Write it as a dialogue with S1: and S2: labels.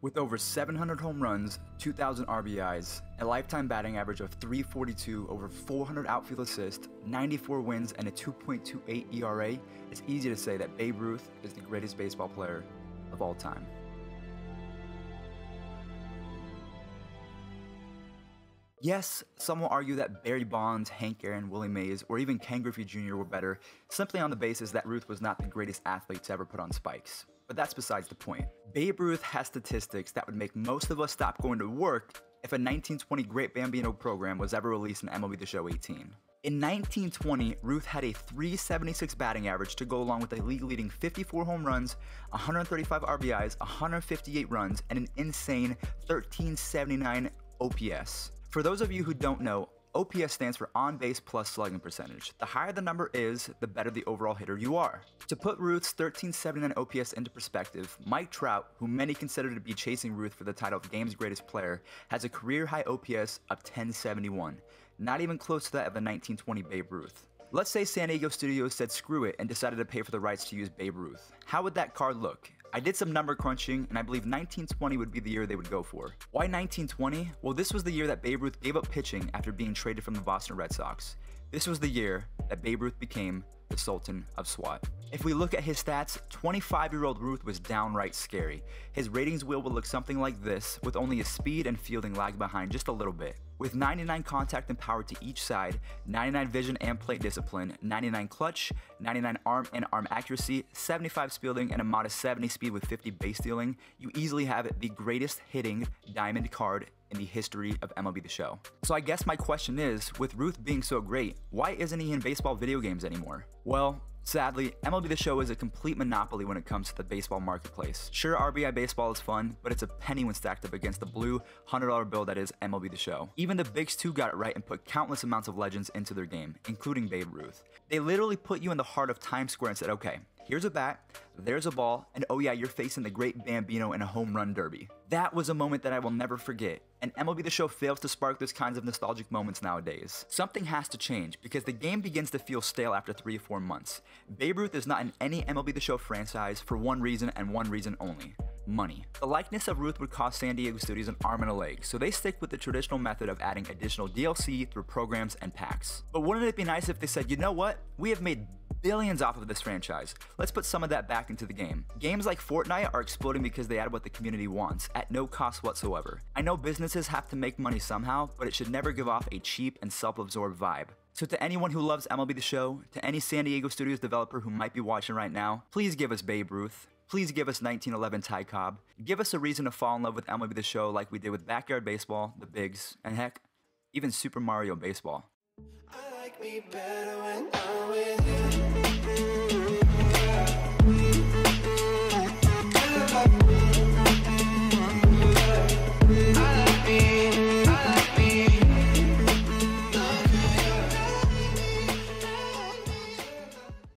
S1: With over 700 home runs, 2,000 RBIs, a lifetime batting average of .342, over 400 outfield assists, 94 wins, and a 2.28 ERA, it's easy to say that Babe Ruth is the greatest baseball player of all time. Yes, some will argue that Barry Bonds, Hank Aaron, Willie Mays, or even Ken Griffey Jr. were better, simply on the basis that Ruth was not the greatest athlete to ever put on spikes. But that's besides the point. Babe Ruth has statistics that would make most of us stop going to work if a 1920 Great Bambino program was ever released in MLB The Show 18. In 1920, Ruth had a .376 batting average to go along with a league-leading 54 home runs, 135 RBIs, 158 runs, and an insane 1379 OPS. For those of you who don't know, OPS stands for on-base plus slugging percentage. The higher the number is, the better the overall hitter you are. To put Ruth's 1379 OPS into perspective, Mike Trout, who many consider to be chasing Ruth for the title of game's greatest player, has a career-high OPS of 1071, not even close to that of the 1920 Babe Ruth. Let's say San Diego Studios said screw it and decided to pay for the rights to use Babe Ruth. How would that card look? I did some number crunching, and I believe 1920 would be the year they would go for. Why 1920? Well, this was the year that Babe Ruth gave up pitching after being traded from the Boston Red Sox. This was the year that Babe Ruth became the Sultan of SWAT. If we look at his stats, 25-year-old Ruth was downright scary. His ratings wheel would look something like this, with only his speed and fielding lagged behind just a little bit. With 99 contact and power to each side, 99 vision and plate discipline, 99 clutch, 99 arm and arm accuracy, 75 fielding, and a modest 70 speed with 50 base stealing, you easily have the greatest hitting diamond card in the history of MLB The Show. So I guess my question is, with Ruth being so great, why isn't he in baseball video games anymore? Well, sadly, MLB The Show is a complete monopoly when it comes to the baseball marketplace. Sure, RBI baseball is fun, but it's a penny when stacked up against the blue $100 bill that is MLB The Show. Even the Bigs 2 got it right and put countless amounts of legends into their game, including Babe Ruth. They literally put you in the heart of Times Square and said, okay, here's a bat, there's a ball, and oh yeah, you're facing the great Bambino in a home run derby. That was a moment that I will never forget, and MLB The Show fails to spark those kinds of nostalgic moments nowadays. Something has to change, because the game begins to feel stale after 3 or 4 months. Babe Ruth is not in any MLB The Show franchise for one reason and one reason only: money. The likeness of Ruth would cost San Diego Studios an arm and a leg, so they stick with the traditional method of adding additional DLC through programs and packs. But wouldn't it be nice if they said, you know what, we have made billions off of this franchise. Let's put some of that back into the game. Games like Fortnite are exploding because they add what the community wants, at no cost whatsoever. I know businesses have to make money somehow, but it should never give off a cheap and self-absorbed vibe. So to anyone who loves MLB The Show, to any San Diego Studios developer who might be watching right now, please give us Babe Ruth. Please give us 1911 Ty Cobb. Give us a reason to fall in love with MLB The Show like we did with Backyard Baseball, the Bigs, and heck, even Super Mario Baseball.
S2: I like me better when I'm with you.